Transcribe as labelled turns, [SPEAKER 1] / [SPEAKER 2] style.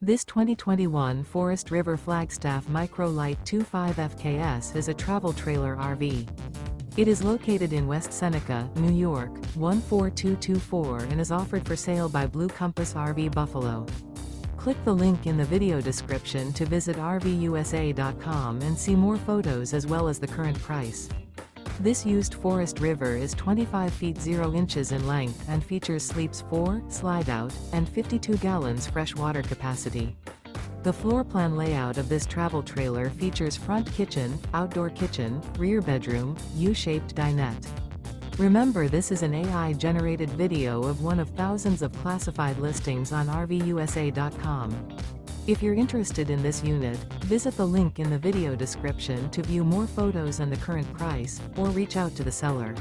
[SPEAKER 1] This 2021 Forest River Flagstaff Micro Lite 25 FKS is a travel trailer RV. It is located in West Seneca, New York, 14224 and is offered for sale by Blue Compass RV Buffalo. Click the link in the video description to visit RVUSA.com and see more photos as well as the current price. This used Forest River is 25 feet 0 inches in length and features sleeps 4, Slideout, and 52 gallons fresh water capacity. The floor plan layout of this travel trailer features front kitchen, outdoor kitchen, rear bedroom, U-shaped dinette. Remember, this is an AI-generated video of one of thousands of classified listings on RVUSA.com. If you're interested in this unit, visit the link in the video description to view more photos and the current price, or reach out to the seller.